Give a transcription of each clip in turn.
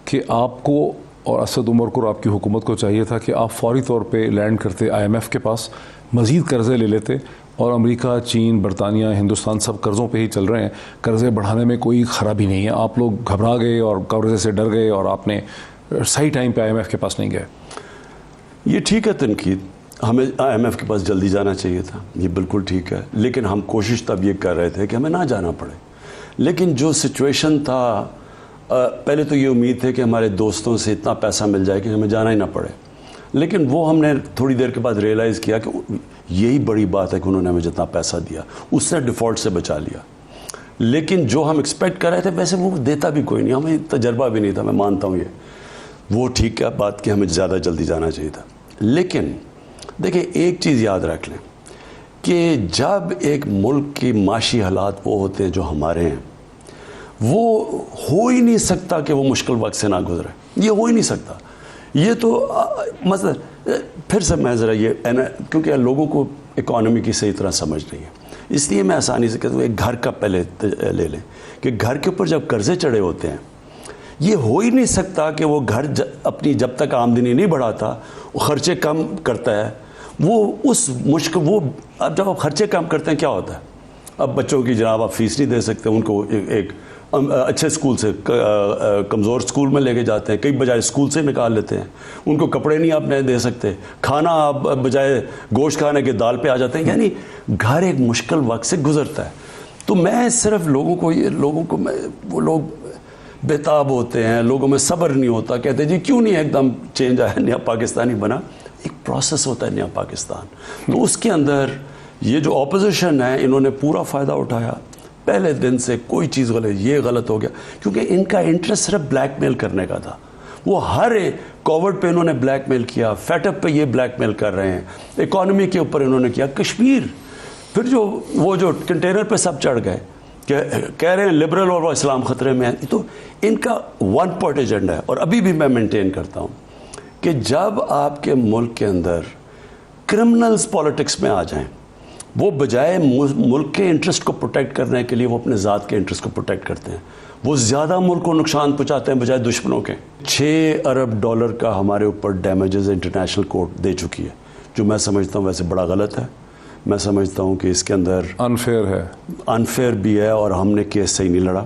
کہ آپ کو اور اسد عمر کو اور آپ کی حکومت کو چاہیے تھا کہ آپ فوری طور پہ لینڈ کرتے IMF کے پاس، مزید قرضے لے لیتے، اور امریکہ، چین، برطانیہ، ہندوستان سب قرضوں پہ ہی چل رہے ہیں، قرضے بڑھانے میں کوئی خرابی نہیں ہے. آپ لوگ گھبرا گئے اور قرضے سے ڈر گئے اور آپ نے صحیح ٹائم پہ IMF کے پاس نہیں گئے. یہ ٹھیک ہے تنقید، ہمیں IMF کے پاس جلدی جانا چاہیے تھا، یہ بالکل ٹھیک ہے، لیکن ہم کوشش تب یہ کر رہے تھے کہ ہمیں نہ جانا پڑے. لیکن جو سچویشن تھا، پہلے تو یہ امید تھی کہ ہمارے دوستوں سے اتنا پیسہ مل جائے کہ ہمیں جانا ہی نہ پڑے، لیکن وہ ہم نے تھوڑی دیر کے بعد ریئلائز کیا کہ یہی بڑی بات ہے کہ انہوں نے ہمیں جتنا پیسہ دیا اس سے ڈیفالٹ سے بچا لیا. لیکن جو ہم ایکسپیکٹ کر رہے تھے ویسے وہ دیتا بھی کوئی نہیں، ہمیں تجربہ بھی نہیں تھا. میں مانتا ہوں یہ وہ ٹھیک ہے بات کہ ہمیں زیادہ جلدی جانا چاہیے تھا. لیکن دیکھیں ایک چیز یاد رکھ لیں کہ جب ایک ملک کی معاشی حالات وہ ہوتے ہیں جو ہمارے ہیں، وہ ہو ہی نہیں سکتا کہ وہ مشکل وقت سے نہ گزرے، یہ ہو ہی نہیں سکتا. یہ تو مثلا پھر سے میں ذرا یہ کیونکہ لوگوں کو اکانومی کی صحیح طرح سمجھ نہیں ہے، اس لیے میں آسانی سے کہتا ہوں ایک گھر کا پہلے لے لیں کہ گھر کے اوپر جب قرضے چڑھے ہوتے ہیں، یہ ہو ہی نہیں سکتا کہ وہ گھر اپنی جب تک آمدنی نہیں بڑھاتا وہ خرچے کم کرتا ہے. وہ اس مشکل وہ اب جب آپ خرچے کم کرتے ہیں کیا ہوتا ہے؟ اب بچوں کی جناب آپ فیس نہیں دے سکتے، ان کو ایک اچھے اسکول سے کمزور اسکول میں لے کے جاتے ہیں، کئی بجائے اسکول سے نکال لیتے ہیں. ان کو کپڑے نہیں آپ نہیں دے سکتے، کھانا آپ بجائے گوشت کھانے کے دال پہ آ جاتے ہیں. یعنی گھر ایک مشکل وقت سے گزرتا ہے. تو میں صرف لوگوں کو وہ لوگ بےتاب ہوتے ہیں، لوگوں میں صبر نہیں ہوتا، کہتے ہیں جی کیوں نہیں ایک دم چینج آیا، نیا پاکستانی بنا. ایک پروسیس ہوتا ہے نیا پاکستان. تو اس کے اندر یہ جو اپوزیشن ہے انہوں نے پورا فائدہ اٹھایا پہلے دن سے. کوئی چیز غلط، یہ غلط ہو گیا کیونکہ ان کا انٹرسٹ صرف بلیک میل کرنے کا تھا. وہ ہر کووڈ پہ انہوں نے بلیک میل کیا، فیٹ اپ پہ یہ بلیک میل کر رہے ہیں، اکانومی کے اوپر انہوں نے کیا. کشمیر پھر وہ جو کنٹینر پہ سب چڑھ گئے کہ کہہ رہے ہیں لبرل اور اسلام خطرے میں ہے. تو ان کا ون پوائنٹ ایجنڈا ہے. اور ابھی بھی میں مینٹین کرتا ہوں کہ جب آپ کے ملک کے اندر کرمنلز پالیٹکس میں آ جائیں، وہ بجائے ملک کے انٹرسٹ کو پروٹیکٹ کرنے کے لیے وہ اپنے ذات کے انٹرسٹ کو پروٹیکٹ کرتے ہیں. وہ زیادہ ملک کو نقصان پہنچاتے ہیں بجائے دشمنوں کے. $6 ارب کا ہمارے اوپر ڈیمیجز انٹرنیشنل کورٹ دے چکی ہے، جو میں سمجھتا ہوں ویسے بڑا غلط ہے. میں سمجھتا ہوں کہ اس کے اندر انفیئر بھی ہے اور ہم نے کیس صحیح نہیں لڑا.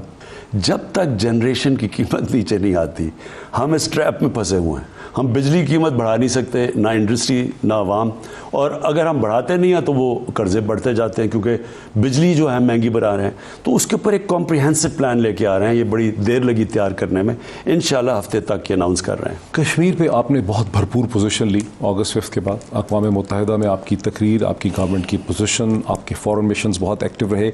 جب تک جنریشن کی قیمت نیچے نہیں آتی ہم اس ٹریپ میں پھنسے ہوئے ہیں. ہم بجلی کی قیمت بڑھا نہیں سکتے، نہ انڈسٹری نہ عوام، اور اگر ہم بڑھاتے نہیں ہیں تو وہ قرضے بڑھتے جاتے ہیں کیونکہ بجلی جو ہے مہنگی بنا رہے ہیں. تو اس کے اوپر ایک کمپریہنسو پلان لے کے آ رہے ہیں. یہ بڑی دیر لگی تیار کرنے میں، انشاءاللہ ہفتے تک یہ اناؤنس کر رہے ہیں. کشمیر پہ آپ نے بہت بھرپور پوزیشن لی اگست 5 کے بعد. اقوام متحدہ میں آپ کی تقریر، آپ کی گورنمنٹ کی پوزیشن، آپ کے فورن مشنز بہت ایکٹیو رہے.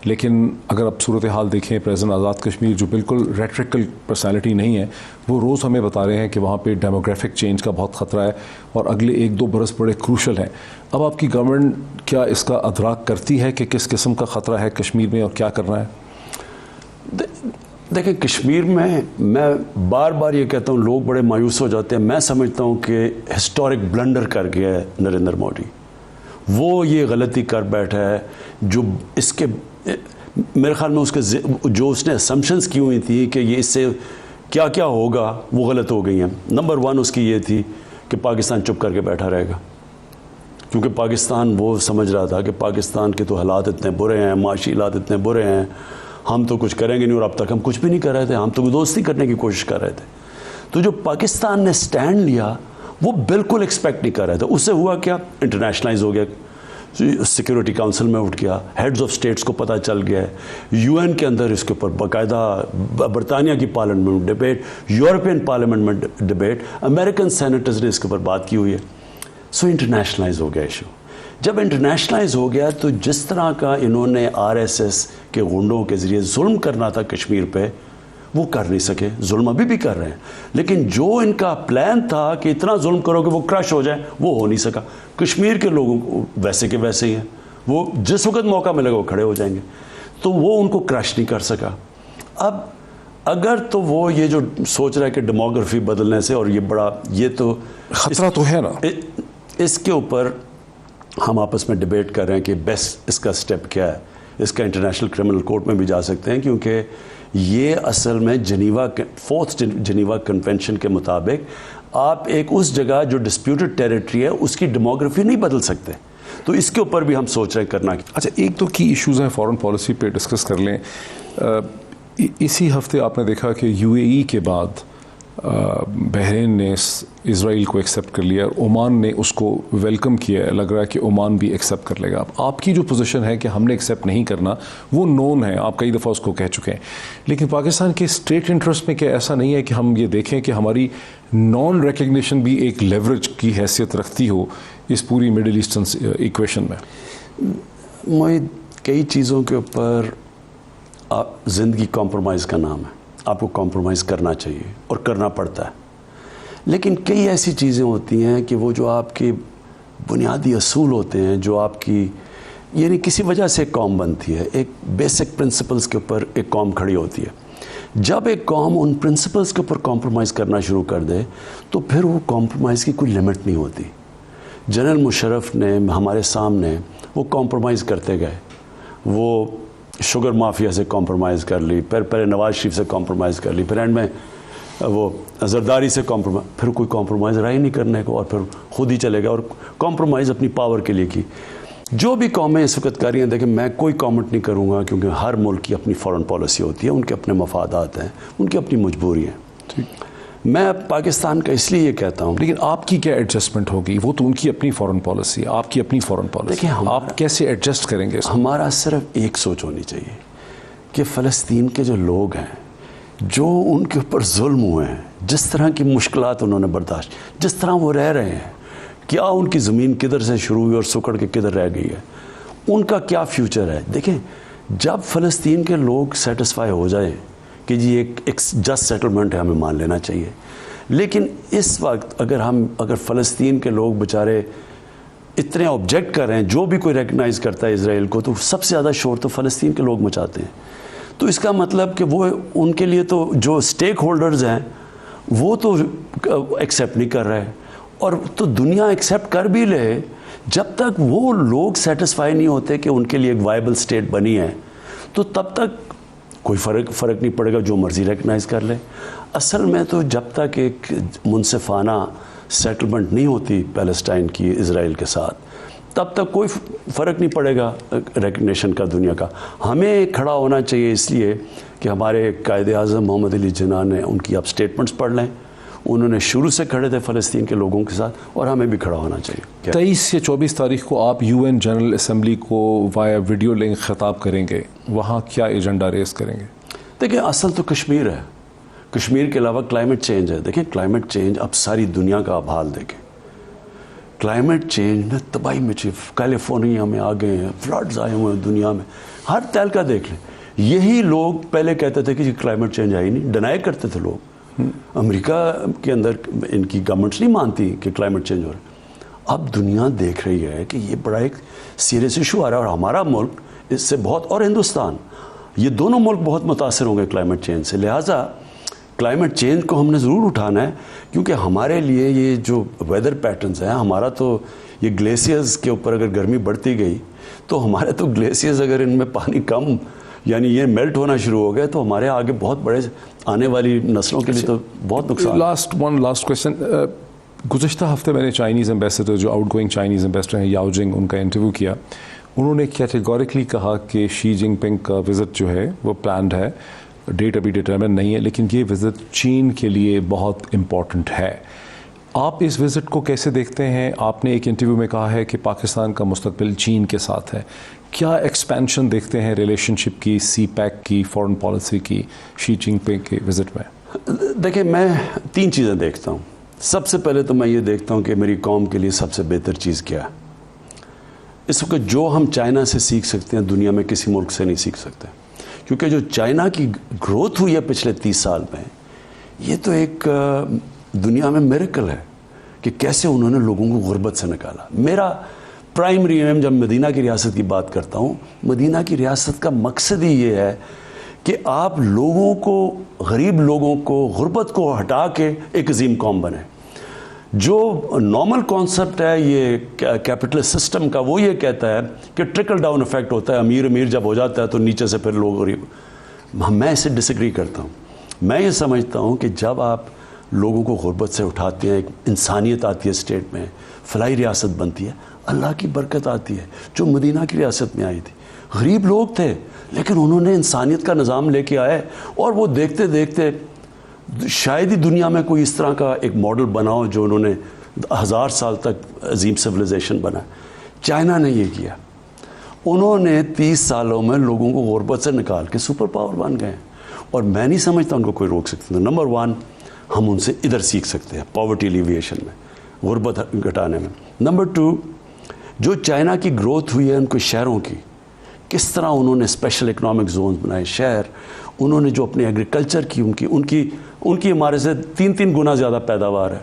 لیکن اگر آپ صورتحال دیکھیں، پریزیڈنٹ آزاد کشمیر جو بالکل ریٹریکل پرسنالٹی نہیں ہے، وہ روز ہمیں بتا رہے ہیں کہ وہاں پہ ڈیموگرافک چینج کا بہت خطرہ ہے اور اگلے 1-2 برس بڑے کروشل ہیں. اب آپ کی گورنمنٹ کیا اس کا ادراک کرتی ہے کہ کس قسم کا خطرہ ہے کشمیر میں اور کیا کرنا ہے؟ دیکھیں کشمیر میں بار بار یہ کہتا ہوں، لوگ بڑے مایوس ہو جاتے ہیں. میں سمجھتا ہوں کہ ہسٹورک بلنڈر کر گیا ہے نریندر مودی. وہ یہ غلطی کر بیٹھا ہے جو اس کے میرے خیال میں اس نے اسمپشنز کی ہوئی تھی کہ یہ اس سے کیا کیا ہوگا وہ غلط ہو گئی ہیں. نمبر 1 اس کی یہ تھی کہ پاکستان چپ کر کے بیٹھا رہے گا، کیونکہ پاکستان وہ سمجھ رہا تھا کہ پاکستان کے تو حالات اتنے برے ہیں، معاشی حالات اتنے برے ہیں، ہم تو کچھ کریں گے نہیں. اور اب تک ہم کچھ بھی نہیں کر رہے تھے، ہم تو دوستی کرنے کی کوشش کر رہے تھے. تو جو پاکستان نے سٹینڈ لیا وہ بالکل ایکسپیکٹ نہیں کر رہے تھے. اس سے ہوا کیا؟ انٹرنیشنلائز ہو گیا، سیکیورٹی کاؤنسل میں اٹھ گیا، ہیڈز آف سٹیٹس کو پتہ چل گیا ہے، UN کے اندر اس کے اوپر باقاعدہ برطانیہ کی پارلیمنٹ میں ڈبیٹ، یورپین پارلیمنٹ میں ڈبیٹ، امریکن سینیٹرز نے اس کے اوپر بات کی ہوئی ہے. سو انٹرنیشنلائز ہو گیا ایشو. جب انٹرنیشنلائز ہو گیا تو جس طرح کا انہوں نے RSS کے غنڈوں کے ذریعے ظلم کرنا تھا کشمیر پہ وہ کر نہیں سکے. ظلم ابھی بھی کر رہے ہیں، لیکن جو ان کا پلان تھا کہ اتنا ظلم کرو کہ وہ کرش ہو جائے وہ ہو نہیں سکا. کشمیر کے لوگوں کو ویسے کے ویسے ہی ہیں، وہ جس وقت موقع ملے گا وہ کھڑے ہو جائیں گے. تو وہ ان کو کرش نہیں کر سکا. اب اگر تو وہ یہ جو سوچ رہا ہے کہ ڈیموگرافی بدلنے سے، اور یہ بڑا یہ تو خطرہ تو ہے نا، اس کے اوپر ہم آپس میں ڈیبیٹ کر رہے ہیں کہ بیسٹ اس کا سٹیپ کیا ہے. اس کا انٹرنیشنل کرمنل کورٹ میں بھی جا سکتے ہیں کیونکہ یہ اصل میں فورتھ جنیوا کنونشن کے مطابق آپ ایک اس جگہ جو ڈسپیوٹڈ ٹیریٹری ہے اس کی ڈیموگرافی نہیں بدل سکتے. تو اس کے اوپر بھی ہم سوچ رہے ہیں کرنا. اچھا ایک تو کی ایشوز ہیں فارن پالیسی پہ ڈسکس کر لیں. اسی ہفتے آپ نے دیکھا کہ UAE کے بعد بحرین نے اسرائیل کو ایکسیپٹ کر لیا اور عمان نے اس کو ویلکم کیا ہے. لگ رہا ہے کہ عمان بھی ایکسیپٹ کر لے گا. آپ کی جو پوزیشن ہے کہ ہم نے ایکسیپٹ نہیں کرنا وہ نون ہے, آپ کئی دفعہ اس کو کہہ چکے ہیں, لیکن پاکستان کے اسٹیٹ انٹرسٹ میں کیا ایسا نہیں ہے کہ ہم یہ دیکھیں کہ ہماری نان ریکگنیشن بھی ایک لیوریج کی حیثیت رکھتی ہو اس پوری مڈل ایسٹرن ایکویشن میں؟ میں کئی چیزوں کے اوپر زندگی کمپرومائز کا نام ہے. آپ کو کمپرومائز کرنا چاہیے اور کرنا پڑتا ہے, لیکن کئی ایسی چیزیں ہوتی ہیں کہ وہ جو آپ کے بنیادی اصول ہوتے ہیں, جو آپ کی یعنی کسی وجہ سے ایک قوم بنتی ہے, ایک بیسک پرنسپلز کے اوپر ایک قوم کھڑی ہوتی ہے. جب ایک قوم ان پرنسپلز کے اوپر کمپرومائز کرنا شروع کر دے تو پھر وہ کمپرومائز کی کوئی لمٹ نہیں ہوتی. جنرل مشرف نے ہمارے سامنے وہ کمپرومائز کرتے گئے. وہ شوگر مافیا سے کمپرومائز کر لی, پھر پہلے نواز شریف سے کمپرومائز کر لی, پھر اینڈ میں وہ زرداری سے کمپرومائز, پھر کوئی کمپرومائز رہا ہی نہیں کرنے کو, اور پھر خود ہی چلے گا اور کمپرومائز اپنی پاور کے لیے کی. جو بھی قومیں اس وقت کر رہی ہیں, دیکھیں میں کوئی کامنٹ نہیں کروں گا کیونکہ ہر ملک کی اپنی فارن پالیسی ہوتی ہے, ان کے اپنے مفادات ہیں, ان کی اپنی مجبوری ہیں. میں پاکستان کا اس لیے یہ کہتا ہوں. لیکن آپ کی کیا ایڈجسٹمنٹ ہوگی؟ وہ تو ان کی اپنی فارن پالیسی, آپ کی اپنی فارن پالیسی. دیکھیں آپ کیسے ایڈجسٹ کریں گے؟ ہمارا صرف ایک سوچ ہونی چاہیے کہ فلسطین کے جو لوگ ہیں, جو ان کے اوپر ظلم ہوئے ہیں, جس طرح کی مشکلات انہوں نے برداشت, جس طرح وہ رہ رہے ہیں, کیا ان کی زمین کدھر سے شروع ہوئی اور سکڑ کے کدھر رہ گئی ہے, ان کا کیا فیوچر ہے. دیکھیں جب فلسطین کے لوگ سیٹسفائی ہو جائیں کہ جی ایک جسٹ سیٹلمنٹ ہے, ہمیں مان لینا چاہیے. لیکن اس وقت اگر فلسطین کے لوگ بیچارے اتنے آبجیکٹ کر رہے ہیں, جو بھی کوئی ریکگنائز کرتا ہے اسرائیل کو, تو سب سے زیادہ شور تو فلسطین کے لوگ مچاتے ہیں. تو اس کا مطلب کہ وہ ان کے لیے تو جو اسٹیک ہولڈرز ہیں وہ تو ایکسیپٹ نہیں کر رہے, اور تو دنیا ایکسیپٹ کر بھی لے, جب تک وہ لوگ سیٹسفائی نہیں ہوتے کہ ان کے لیے ایک وائبل اسٹیٹ بنی ہے, تو تب تک کوئی فرق نہیں پڑے گا, جو مرضی ریکگنائز کر لے. اصل میں تو جب تک ایک منصفانہ سیٹلمنٹ نہیں ہوتی پیلسٹائن کی اسرائیل کے ساتھ, تب تک کوئی فرق نہیں پڑے گا ریکگنیشن کا دنیا کا. ہمیں کھڑا ہونا چاہیے, اس لیے کہ ہمارے قائد اعظم محمد علی جناح نے, ان کی آپ سٹیٹمنٹس پڑھ لیں, انہوں نے شروع سے کھڑے تھے فلسطین کے لوگوں کے ساتھ, اور ہمیں بھی کھڑا ہونا چاہیے. 23 یا 24 تاریخ کو آپ UN جنرل اسمبلی کو وایا ویڈیو لنک خطاب کریں گے, وہاں کیا ایجنڈا ریز کریں گے؟ دیکھیں اصل تو کشمیر ہے, کشمیر کے علاوہ کلائمیٹ چینج ہے. دیکھیں کلائمیٹ چینج اب ساری دنیا کا آپ حال دیکھیں, کلائمیٹ چینج میں تباہی مچی, کیلیفورنیا میں آ گئے ہیں, فلڈز آئے ہوئے ہیں دنیا میں, ہر تہلکہ دیکھ لیں. یہی لوگ پہلے کہتے تھے کہ کلائمیٹ چینج آئی نہیں, ڈینائی کرتے تھے لوگ. امریکہ کے اندر ان کی گورنمنٹس نہیں مانتی کہ کلائمیٹ چینج ہو رہا ہے. اب دنیا دیکھ رہی ہے کہ یہ بڑا ایک سیریس ایشو آ رہا ہے, اور ہمارا ملک اس سے بہت, اور ہندوستان, یہ دونوں ملک بہت متاثر ہوں گے کلائمیٹ چینج سے. لہٰذا کلائمیٹ چینج کو ہم نے ضرور اٹھانا ہے, کیونکہ ہمارے لیے یہ جو ویدر پیٹرنز ہیں, ہمارا تو یہ گلیشیئرز کے اوپر اگر گرمی بڑھتی گئی تو ہمارے تو گلیشیئرز اگر ان میں پانی کم یعنی یہ میلٹ ہونا شروع ہو گئے تو ہمارے آگے بہت بڑے آنے والی نسلوں کے لیے تو بہت نقصان. Last question. گزشتہ ہفتے میں نے چائنیز ایمبیسڈر, جو آؤٹ گوئنگ چائنیز ایمبیسڈر ہیں یاؤ جنگ, ان کا انٹرویو کیا. انہوں نے کیٹیگوریکلی کہا کہ شی جن پنگ کا وزٹ جو ہے وہ پلانڈ ہے, ڈیٹ ابھی ڈیٹرمن نہیں ہے, لیکن یہ وزٹ چین کے لیے بہت امپورٹنٹ ہے. آپ اس وزٹ کو کیسے دیکھتے ہیں؟ آپ نے ایک انٹرویو میں کہا ہے کہ پاکستان کا مستقبل چین کے ساتھ ہے. کیا ایکسپینشن دیکھتے ہیں ریلیشن شپ کی, سی پیک کی, فارن پالیسی کی شی جن پنگ کے وزٹ میں؟ دیکھیں میں 3 چیزیں دیکھتا ہوں. سب سے پہلے تو میں یہ دیکھتا ہوں کہ میری قوم کے لیے سب سے بہتر چیز کیا ہے. اس وقت جو ہم چائنا سے سیکھ سکتے ہیں دنیا میں کسی ملک سے نہیں سیکھ سکتے, کیونکہ جو چائنا کی گروتھ ہوئی ہے پچھلے 30 سال میں, یہ تو ایک دنیا میں میریکل ہے کہ کیسے انہوں نے لوگوں کو غربت سے نکالا. میرا پرائمری ایم جب مدینہ کی ریاست کی بات کرتا ہوں, مدینہ کی ریاست کا مقصد ہی یہ ہے کہ آپ لوگوں کو, غریب لوگوں کو, غربت کو ہٹا کے ایک عظیم قوم بنے. جو نارمل کانسیپٹ ہے یہ کیپٹلسٹ سسٹم کا, وہ یہ کہتا ہے کہ ٹرکل ڈاؤن افیکٹ ہوتا ہے, امیر جب ہو جاتا ہے تو نیچے سے پھر لوگ غریب. میں اسے ڈسیگری کرتا ہوں. میں یہ سمجھتا ہوں کہ جب آپ لوگوں کو غربت سے اٹھاتے ہیں, ایک انسانیت آتی ہے اسٹیٹ میں, فلاحی ریاست بنتی ہے, اللہ کی برکت آتی ہے. جو مدینہ کی ریاست میں آئی تھی, غریب لوگ تھے لیکن انہوں نے انسانیت کا نظام لے کے آئے, اور وہ دیکھتے دیکھتے شاید ہی دنیا میں کوئی اس طرح کا ایک ماڈل بنا ہو جو انہوں نے 1000 سال تک عظیم سویلائزیشن بنا. چائنا نے یہ کیا, انہوں نے 30 سالوں میں لوگوں کو غربت سے نکال کے سپر پاور بن گئے, اور میں نہیں سمجھتا ان کو کوئی روک سکتا. نمبر 1, ہم ان سے ادھر سیکھ سکتے ہیں پاورٹی ایلیویشن میں, غربت گھٹانے میں. نمبر 2, جو چائنا کی گروتھ ہوئی ہے ان کے شہروں کی, کس طرح انہوں نے اسپیشل اکنامک زونز بنائے شہر, انہوں نے جو اپنے ایگریکلچر کی ان کی ہمارے سے 3 گنا زیادہ پیداوار ہے,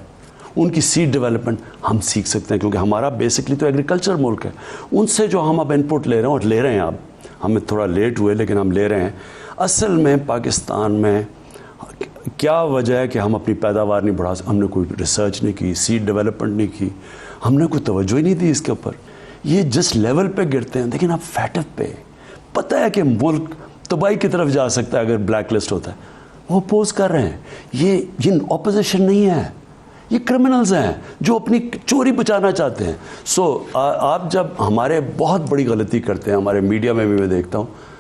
ان کی سیڈ ڈیولپمنٹ ہم سیکھ سکتے ہیں, کیونکہ ہمارا بیسکلی تو ایگریکلچر ملک ہے. ان سے جو ہم اب ان پٹ لے رہے ہیں, اور لے رہے ہیں اب, ہمیں تھوڑا لیٹ ہوئے لیکن ہم لے رہے ہیں. اصل میں پاکستان میں کیا وجہ ہے کہ ہم اپنی پیداوار نہیں بڑھا سکتے؟ ہم نے کوئی ریسرچ نہیں کی, سیڈ ڈیولپمنٹ نہیں کی, ہم نے کوئی توجہ ہی نہیں دی اس کے اوپر. یہ جس لیول پہ گرتے ہیں, لیکن اب فیٹف پہ پتہ ہے کہ ملک تباہی کی طرف جا سکتا ہے اگر بلیک لسٹ ہوتا ہے, وہ اپوز کر رہے ہیں. یہ اپوزیشن نہیں ہے, یہ کرمنلز ہیں جو اپنی چوری بچانا چاہتے ہیں. سو آپ جب ہمارے بہت بڑی غلطی کرتے ہیں, ہمارے میڈیا میں بھی میں دیکھتا ہوں,